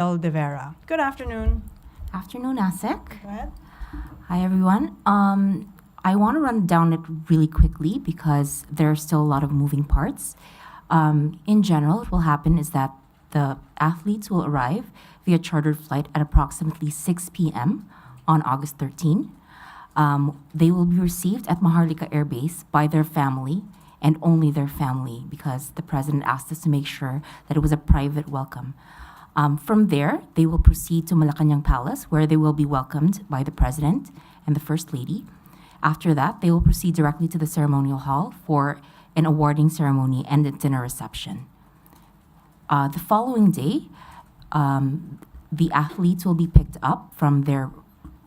De Vera. Good afternoon. Afternoon, ASEC. Go ahead. Hi, everyone. I want to run down it really quickly because there are still a lot of moving parts. In general, what will happen is that the athletes will arrive via chartered flight at approximately 6 p.m. on August 13. They will be received at Maharlika Air Base by their family and only their family because the president asked us to make sure that it was a private welcome. From there, they will proceed to Malacañang Palace, where they will be welcomed by the President and the First Lady. After that, they will proceed directly to the ceremonial hall for an awarding ceremony and a dinner reception. The following day, the athletes will be picked up from their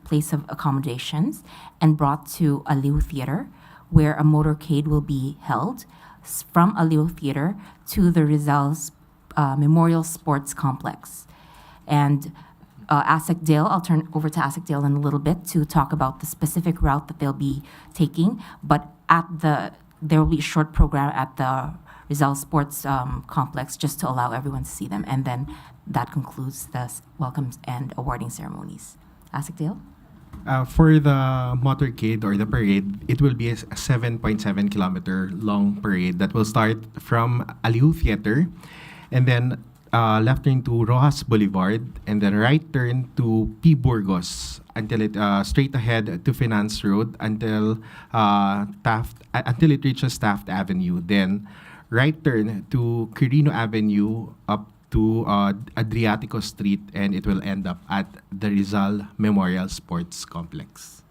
place of accommodations and brought to Aliw Theater, where a motorcade will be held from Aliw Theater to the Rizal's Memorial Sports Complex. And ASEC Dale, I'll turn over to ASEC Dale in a little bit to talk about the specific route that they'll be taking. But there will be a short program at the Rizal Sports Complex just to allow everyone to see them. And then that concludes the welcomes and awarding ceremonies. ASEC Dale? For the motorcade or the parade, it will be a 7.7 kilometer long parade that will start from Aliw Theater and then left turn to Rojas Boulevard and then right turn to P. Burgos until it straight ahead to Finance Road until it reaches Taft Avenue. Then right turn to Quirino Avenue up to Adriatico Street, and it will end up at the Rizal Memorial Sports Complex.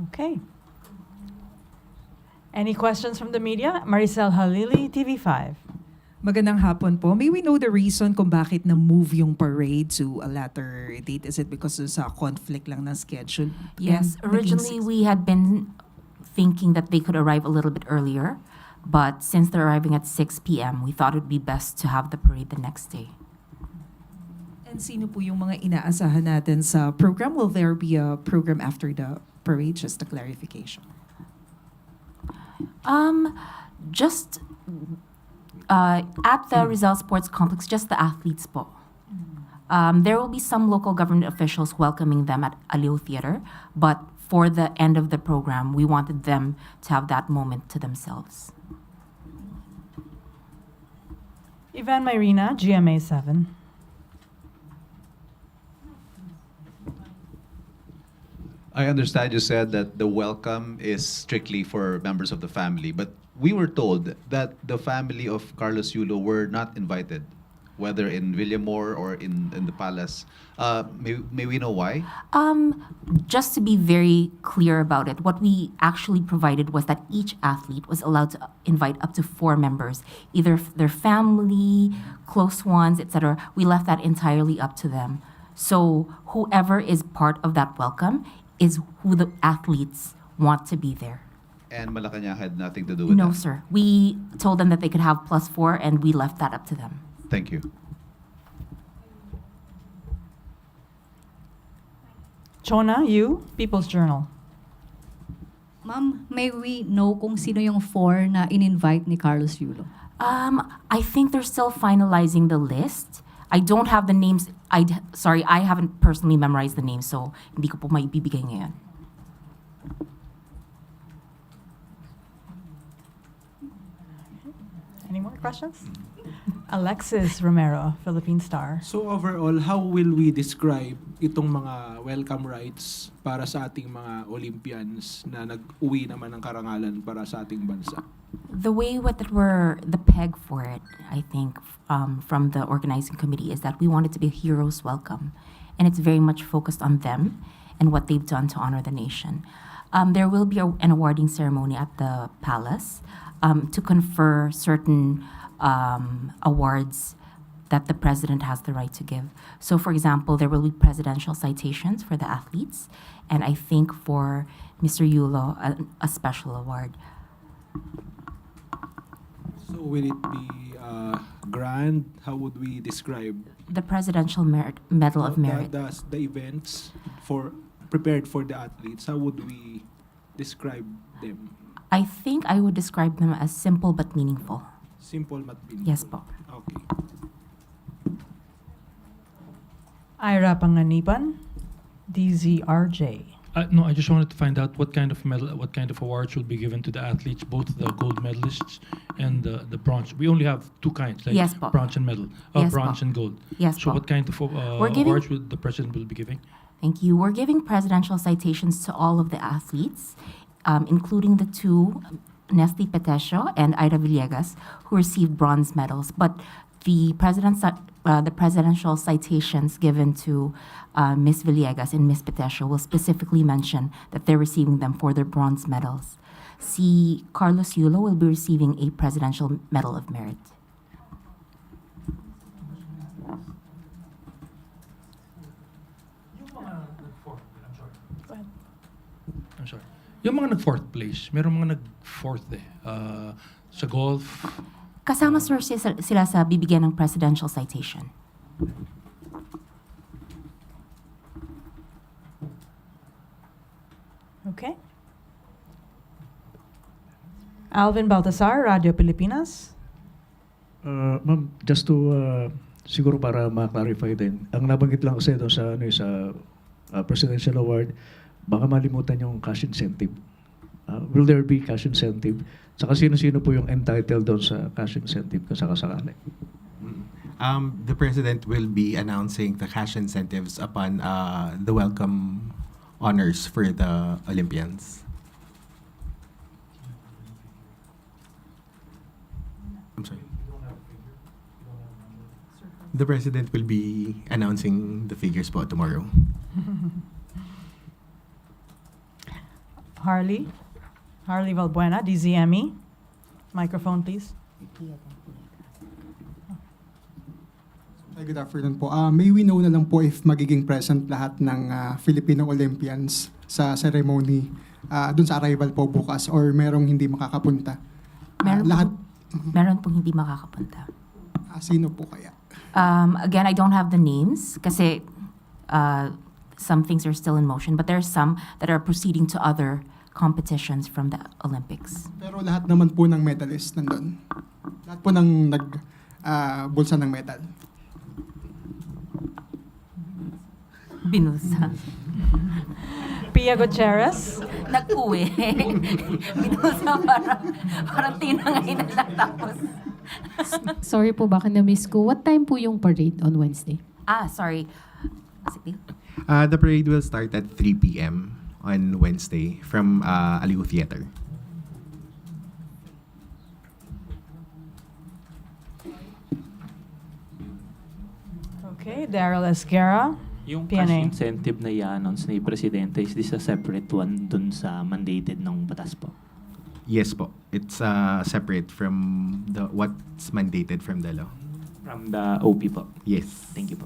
Okay. Any questions from the media? Maricel Halili, TV5. Magandang hapon po. May we know the reason kung bakit na-move yung parade to a later date? Is it because sa conflict lang ng schedule? Yes, And originally we had been thinking that they could arrive a little bit earlier, but since they're arriving at 6 p.m., we thought it would be best to have the parade the next day. And sino po yung mga inaasahan natin sa program? Will there be a program after the parade? Just a clarification. Just at the Rizal Sports Complex, just the athletes po. There will be some local government officials welcoming them at Aliw Theater, but for the end of the program, we wanted them to have that moment to themselves. Ivan Myrina, GMA 7. I understand you said that the welcome is strictly for members of the family, but we were told that the family of Carlos Yulo were not invited, whether in Villamor or in the palace. May we know why? Just to be very clear about it, what we actually provided was that each athlete was allowed to invite up to 4 members, either their family, close ones, etc. We left that entirely up to them. So whoever is part of that welcome is who the athletes want to be there. And Malacañang had nothing to do with No, that. sir. We told them that they could have +4, and we left that up to them. Thank you. Chona, you, People's Journal. Ma'am, may we know kung sino yung 4 na in-invite ni Carlos Yulo? I think they're still finalizing the list. I don't have the names. Sorry, I haven't personally memorized the names, so hindi ko po maibibigay ngayon. Any more questions? Alexis Romero, Philippine Star. So overall, how will we describe itong mga welcome rights para sa ating mga Olympians na nag-uwi naman ng karangalan para sa ating bansa? The way that the peg for it, I think, from the organizing committee is that we want it to be a hero's welcome. And it's very much focused on them and what they've done to honor the nation. There will be an awarding ceremony at the palace to confer certain awards that the president has the right to give. So, for example, there will be presidential citations for the athletes, and I think for Mr. Yulo, a special award. So will it be grand? How would we describe The Presidential Medal of Merit. the events prepared for the athletes? How would we describe them? I think I would describe them as simple but meaningful. Simple but meaningful. Yes po. Okay. Ira Panganiban, DZRJ. No, I just wanted to find out what kind of medal, what kind of awards will be given to the athletes, both the gold medalists and the bronze. We only have two kinds, like Yes, po. bronze and medal, Yes, bronze po. and gold. Yes, So po. what kind of We're giving- awards will the president will be giving? Thank you. We're giving presidential citations to all of the athletes, including the two, Nestle Petesio and Ida Villegas, who received bronze medals. But the presidential citations given to Miss Villegas and Miss Petesio will specifically mention that they're receiving them for their bronze medals. Si Carlos Yulo will be receiving a Presidential Medal of Merit. I'm sorry. Yung mga nag-fourth place, meron mga nag-fourth sa golf. Kasama sir sila sa bibigyan ng presidential citation. Okay. Alvin Baltasar, Radio Pilipinas. Ma'am, just to siguro para ma-clarify din, ang nabanggit lang kasi doon sa sa presidential award, baka malimutan yung cash incentive. Will there be cash incentive? Saka sino-sino po yung entitled doon sa cash incentive kung sakasakali? The president will be announcing the cash incentives upon the welcome honors for the Olympians. I'm sorry. The president will be announcing the figures po tomorrow. Harley Valbuena, DZME. Microphone, please. Hi, good afternoon po. May we know na lang po if magiging present lahat ng Filipino Olympians sa ceremony dun sa arrival po bukas or merong hindi makakapunta? Meron pong hindi makakapunta. Sino po kaya? Again, I don't have the names kasi some things are still in motion, but there are some that are proceeding to other competitions from the Olympics. Pero lahat naman po ng medalist nandun. Lahat po ng bulsa ng medal. Binusa. Pia Gutierrez. Nag-uwi. Binusa parang tinangay na lang tapos. Sorry po, baka na-miss ko. What time po yung parade on Wednesday? Sorry. Sige. The parade will start at 3 p.m. on Wednesday from Aliu Theater. Okay, Daryl Esguerra. Yung PNA. cash incentive na i-announce ni Presidente, is this a separate one dun sa mandated ng batas po? Yes po. It's separate from the what's mandated from the law. From the OP po? Yes. Thank you po.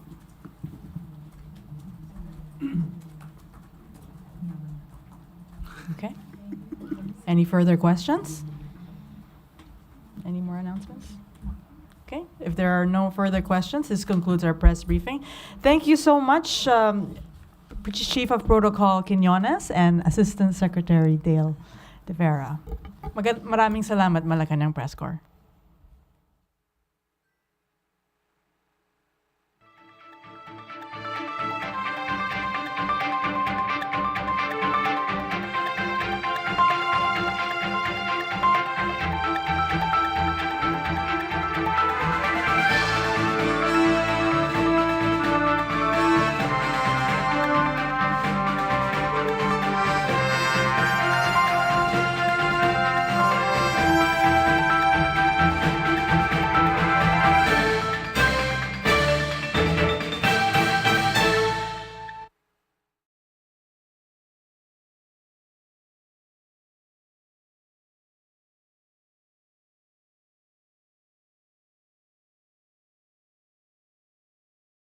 Okay. Any further questions? Any more announcements? Okay. If there are no further questions, this concludes our press briefing. Thank you so much, Chief of Protocol Quiñones and Assistant Secretary Dale de Vera. Maraming salamat, Malacañang Press Corps.